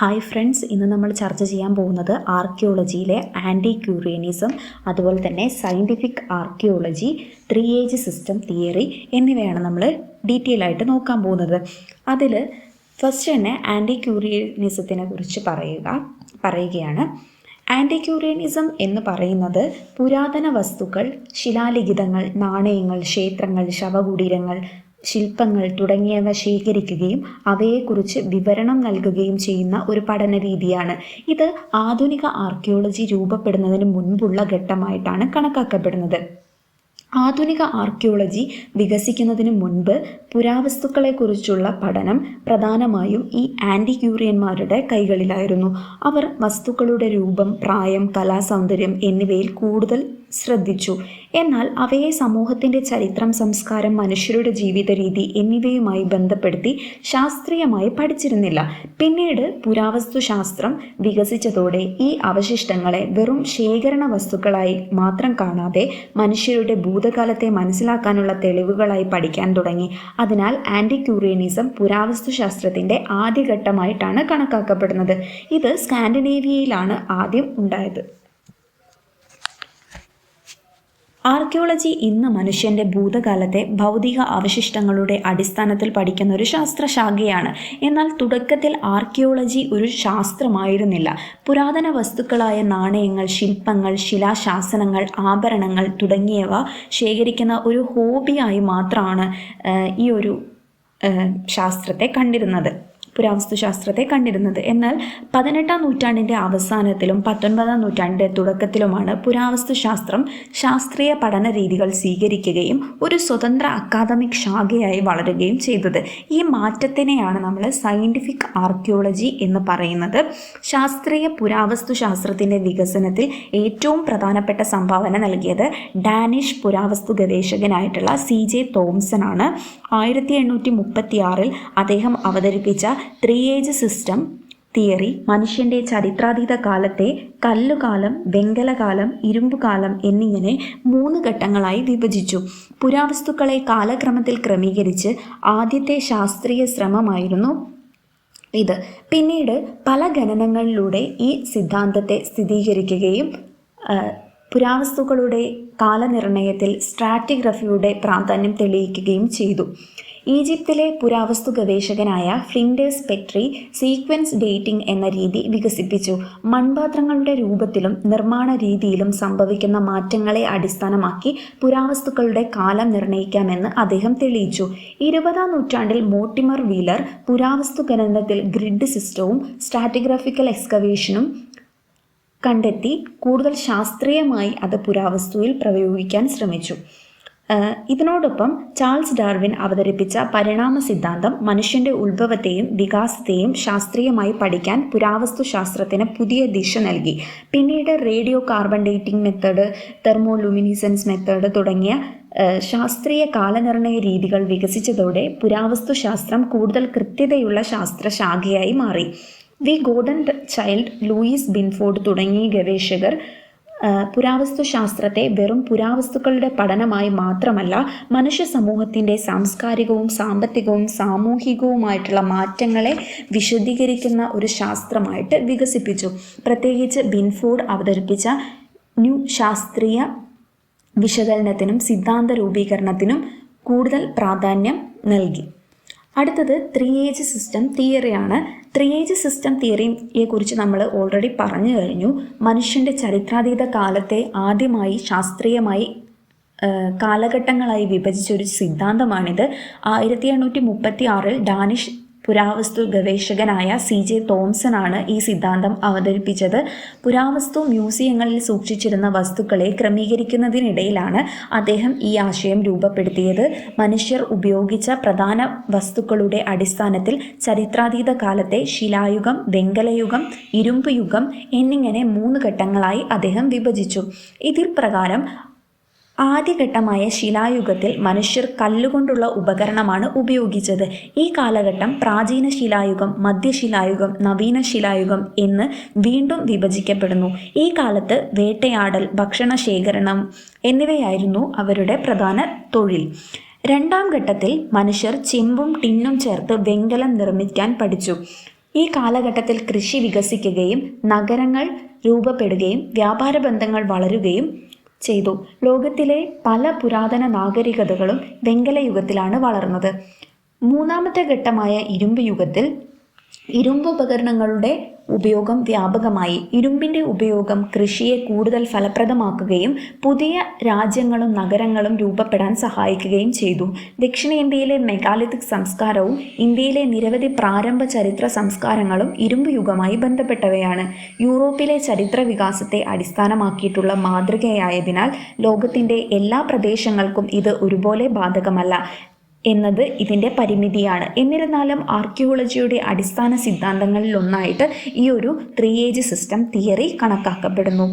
Hi friends, ഇന്ന് നമ്മൾ ചർച്ച ചെയ്യാൻ പോകുന്നത് ആർക്കിയോളജിയിലെ ആൻറ്റി ക്യൂറിയനിസം, അതുപോലെ തന്നെ scientific archaeology, 3 age system theory എന്നിവയാണ് നമ്മൾ ഡീറ്റെയിൽ ആയിട്ട് നോക്കാൻ പോകുന്നത്. അതിൽ ഫസ്റ്റ് തന്നെ ആൻറ്റി ക്യൂറിയനിസത്തിനെ കുറിച്ച് പറയുകയാണ്. ആൻറ്റി ക്യൂറിയനിസം എന്ന് പറയുന്നത് പുരാതന വസ്തുക്കൾ, ശിലാലിഖിതങ്ങൾ, നാണയങ്ങൾ, ക്ഷേത്രങ്ങൾ, ശവകുടീരങ്ങൾ, ശില്പങ്ങൾ തുടങ്ങിയവ ശേഖരിക്കുകയും അവയെക്കുറിച്ച് വിവരണം നൽകുകയും ചെയ്യുന്ന ഒരു പഠന രീതിയാണ്. ഇത് ആധുനിക ആർക്കിയോളജി രൂപപ്പെടുന്നതിന് മുൻപുള്ള ഘട്ടമായിട്ടാണ് കണക്കാക്കപ്പെടുന്നത്. ആധുനിക ആർക്കിയോളജി വികസിക്കുന്നതിന് മുൻപ് പുരാവസ്തുക്കളെക്കുറിച്ചുള്ള പഠനം പ്രധാനമായും ഈ ആൻറ്റി ക്യൂറിയന്മാരുടെ കൈകളിലായിരുന്നു. അവർ വസ്തുക്കളുടെ രൂപം, പ്രായം, കലാസൗന്ദര്യം എന്നിവയിൽ കൂടുതൽ ശ്രദ്ധിച്ചു. എന്നാൽ അവയെ സമൂഹത്തിൻ്റെ ചരിത്രം, സംസ്കാരം, മനുഷ്യരുടെ ജീവിത രീതി എന്നിവയുമായി ബന്ധപ്പെടുത്തി ശാസ്ത്രീയമായി പഠിച്ചിരുന്നില്ല. പിന്നീട് പുരാവസ്തുശാസ്ത്രം വികസിച്ചതോടെ ഈ അവശിഷ്ടങ്ങളെ വെറും ശേഖരണ വസ്തുക്കളായി മാത്രം കാണാതെ മനുഷ്യരുടെ ഭൂതകാലത്തെ മനസ്സിലാക്കാനുള്ള തെളിവുകളായി പഠിക്കാൻ തുടങ്ങി. അതിനാൽ ആൻറ്റി ക്യൂറിയനിസം പുരാവസ്തുശാസ്ത്രത്തിൻ്റെ ആദ്യഘട്ടമായിട്ടാണ് കണക്കാക്കപ്പെടുന്നത്. ഇത് സ്കാൻഡിനേവിയയിലാണ് ആദ്യം ഉണ്ടായത്. ആർക്കിയോളജി ഇന്ന് മനുഷ്യൻ്റെ ഭൂതകാലത്തെ ഭൗതിക അവശിഷ്ടങ്ങളുടെ അടിസ്ഥാനത്തിൽ പഠിക്കുന്ന ഒരു ശാസ്ത്രശാഖയാണ്. എന്നാൽ തുടക്കത്തിൽ ആർക്കിയോളജി ഒരു ശാസ്ത്രമായിരുന്നില്ല. പുരാതന വസ്തുക്കളായ നാണയങ്ങൾ, ശില്പങ്ങൾ, ശിലാശാസനങ്ങൾ, ആഭരണങ്ങൾ തുടങ്ങിയവ ശേഖരിക്കുന്ന ഒരു ഹോബിയായി മാത്രമാണ് ഈ ഒരു പുരാവസ്തുശാസ്ത്രത്തെ കണ്ടിരുന്നത്. എന്നാൽ 18-ാം നൂറ്റാണ്ടിൻ്റെ അവസാനത്തിലും 19-ാം നൂറ്റാണ്ടിൻ്റെ തുടക്കത്തിലുമാണ് പുരാവസ്തുശാസ്ത്രം ശാസ്ത്രീയ പഠന രീതികൾ സ്വീകരിക്കുകയും ഒരു സ്വതന്ത്ര അക്കാദമിക് ശാഖയായി വളരുകയും ചെയ്തത്. ഈ മാറ്റത്തിനെയാണ് നമ്മൾ സയൻറ്റിഫിക് ആർക്കിയോളജി എന്ന് പറയുന്നത്. ശാസ്ത്രീയ പുരാവസ്തുശാസ്ത്രത്തിൻ്റെ വികസനത്തിൽ ഏറ്റവും പ്രധാനപ്പെട്ട സംഭാവന നൽകിയത് ഡാനിഷ് പുരാവസ്തു ഗവേഷകനായിട്ടുള്ള CJ തോംസൺ ആണ്. 1836 അദ്ദേഹം അവതരിപ്പിച്ച 3 ഏജ് സിസ്റ്റം തിയറി മനുഷ്യൻ്റെ ചരിത്രാതീത കാലത്തെ കല്ലുകാലം, വെങ്കലകാലം, ഇരുമ്പുകാലം എന്നിങ്ങനെ 3 ഘട്ടങ്ങളായി വിഭജിച്ചു. പുരാവസ്തുക്കളെ കാലക്രമത്തിൽ ക്രമീകരിച്ച് ആദ്യത്തെ ശാസ്ത്രീയ ശ്രമമായിരുന്നു ഇത്. പിന്നീട് പല ഗണനങ്ങളിലൂടെ ഈ സിദ്ധാന്തത്തെ സ്ഥിരീകരിക്കുകയും പുരാവസ്തുക്കളുടെ കാലനിർണയത്തിൽ സ്ട്രാറ്റിഗ്രഫിയുടെ പ്രാധാന്യം തെളിയിക്കുകയും ചെയ്തു. ഈജിപ്തിലെ പുരാവസ്തു ഗവേഷകനായ ഫ്ലിൻഡേഴ്സ് പെട്രി സീക്വൻസ് ഡേറ്റിംഗ് എന്ന രീതി വികസിപ്പിച്ചു. മൺപാത്രങ്ങളുടെ രൂപത്തിലും നിർമ്മാണ രീതിയിലും സംഭവിക്കുന്ന മാറ്റങ്ങളെ അടിസ്ഥാനമാക്കി പുരാവസ്തുക്കളുടെ കാലം നിർണ്ണയിക്കാമെന്ന് അദ്ദേഹം തെളിയിച്ചു. 20-ാം നൂറ്റാണ്ടിൽ മോർട്ടിമർ വീലർ പുരാവസ്തു ഖനനത്തിൽ ഗ്രിഡ് സിസ്റ്റവും സ്ട്രാറ്റിഗ്രാഫിക്കൽ എക്സ്കവേഷനും കണ്ടെത്തി കൂടുതൽ ശാസ്ത്രീയമായി അത് പുരാവസ്തുവിൽ പ്രയോഗിക്കാൻ ശ്രമിച്ചു. ഇതിനോടൊപ്പം ചാൾസ് ഡാർവിൻ അവതരിപ്പിച്ച പരിണാമ സിദ്ധാന്തം മനുഷ്യൻ്റെ ഉത്ഭവത്തെയും വികാസത്തെയും ശാസ്ത്രീയമായി പഠിക്കാൻ പുരാവസ്തുശാസ്ത്രത്തിന് പുതിയ ദിശ നൽകി. പിന്നീട് radio carbon dating method, thermoluminescence method തുടങ്ങിയ ശാസ്ത്രീയ കാലനിർണയ രീതികൾ വികസിച്ചതോടെ പുരാവസ്തുശാസ്ത്രം കൂടുതൽ കൃത്യതയുള്ള ശാസ്ത്രശാഖയായി മാറി. ഗോർഡൻ ചൈൽഡ്, ലൂയിസ് ബിൻഫോർഡ് തുടങ്ങിയ ഗവേഷകർ പുരാവസ്തുശാസ്ത്രത്തെ വെറും പുരാവസ്തുക്കളുടെ പഠനമായി മാത്രമല്ല മനുഷ്യ സമൂഹത്തിൻ്റെ സാംസ്കാരികവും സാമ്പത്തികവും സാമൂഹികവുമായിട്ടുള്ള മാറ്റങ്ങളെ വിശദീകരിക്കുന്ന ഒരു ശാസ്ത്രമായിട്ട് വികസിപ്പിച്ചു. പ്രത്യേകിച്ച് ബിൻഫോർഡ് അവതരിപ്പിച്ച ന്യൂ ശാസ്ത്രീയ വിശകലനത്തിനും സിദ്ധാന്ത രൂപീകരണത്തിനും കൂടുതൽ പ്രാധാന്യം നൽകി. അടുത്തത് 3 ഏജ് സിസ്റ്റം തിയറിയാണ്. 3 ഏജ് സിസ്റ്റം തിയറിയെ കുറിച്ച് നമ്മൾ ഓൾറെഡി പറഞ്ഞു കഴിഞ്ഞു. മനുഷ്യൻ്റെ ചരിത്രാതീത കാലത്തെ ആദ്യമായി ശാസ്ത്രീയമായി കാലഘട്ടങ്ങളായി വിഭജിച്ചൊരു സിദ്ധാന്തമാണിത്. 1836 ഡാനിഷ് പുരാവസ്തു ഗവേഷകനായ CJ തോംസൺ ആണ് ഈ സിദ്ധാന്തം അവതരിപ്പിച്ചത്. പുരാവസ്തു മ്യൂസിയങ്ങളിൽ സൂക്ഷിച്ചിരുന്ന വസ്തുക്കളെ ക്രമീകരിക്കുന്നതിനിടയിലാണ് അദ്ദേഹം ഈ ആശയം രൂപപ്പെടുത്തിയത്. മനുഷ്യർ ഉപയോഗിച്ച പ്രധാന വസ്തുക്കളുടെ അടിസ്ഥാനത്തിൽ ചരിത്രാതീത കാലത്തെ ശിലായുഗം, വെങ്കലയുഗം, ഇരുമ്പ് യുഗം എന്നിങ്ങനെ 3 ഘട്ടങ്ങളായി അദ്ദേഹം വിഭജിച്ചു. ഇതിൽ പ്രകാരം ആദ്യഘട്ടമായ ശിലായുഗത്തിൽ മനുഷ്യർ കല്ലുകൊണ്ടുള്ള ഉപകരണമാണ് ഉപയോഗിച്ചത്. ഈ കാലഘട്ടം പ്രാചീന ശിലായുഗം, മധ്യശിലായുഗം, നവീന ശിലായുഗം എന്ന് വീണ്ടും വിഭജിക്കപ്പെടുന്നു. ഈ കാലത്ത് വേട്ടയാടൽ, ഭക്ഷണ ശേഖരണം എന്നിവയായിരുന്നു അവരുടെ പ്രധാന തൊഴിൽ. രണ്ടാം ഘട്ടത്തിൽ മനുഷ്യർ ചെമ്പും ടിന്നും ചേർത്ത് വെങ്കലം നിർമ്മിക്കാൻ പഠിച്ചു. ഈ കാലഘട്ടത്തിൽ കൃഷി വികസിക്കുകയും നഗരങ്ങൾ രൂപപ്പെടുകയും വ്യാപാര ബന്ധങ്ങൾ വളരുകയും ചെയ്തു. ലോകത്തിലെ പല പുരാതന നാഗരികതകളും വെങ്കലയുഗത്തിലാണ് വളർന്നത്. മൂന്നാമത്തെ ഘട്ടമായ ഇരുമ്പ് യുഗത്തിൽ ഇരുമ്പ് ഉപകരണങ്ങളുടെ ഉപയോഗം വ്യാപകമായി. ഇരുമ്പിൻ്റെ ഉപയോഗം കൃഷിയെ കൂടുതൽ ഫലപ്രദമാക്കുകയും പുതിയ രാജ്യങ്ങളും നഗരങ്ങളും രൂപപ്പെടാൻ സഹായിക്കുകയും ചെയ്തു. ദക്ഷിണേന്ത്യയിലെ മെഗാലിത്തിക് സംസ്കാരവും ഇന്ത്യയിലെ നിരവധി പ്രാരംഭ ചരിത്ര സംസ്കാരങ്ങളും ഇരുമ്പ് യുഗമായി ബന്ധപ്പെട്ടവയാണ്. യൂറോപ്പിലെ ചരിത്ര വികാസത്തെ അടിസ്ഥാനമാക്കിയിട്ടുള്ള മാതൃകയായതിനാൽ ലോകത്തിൻ്റെ എല്ലാ പ്രദേശങ്ങൾക്കും ഇത് ഒരുപോലെ ബാധകമല്ല എന്നത് ഇതിൻ്റെ പരിമിതിയാണ്. എന്നിരുന്നാലും ആർക്കിയോളജിയുടെ അടിസ്ഥാന സിദ്ധാന്തങ്ങളിലൊന്നായിട്ട് ഈ ഒരു 3 ഏജ് സിസ്റ്റം തിയറി കണക്കാക്കപ്പെടുന്നു.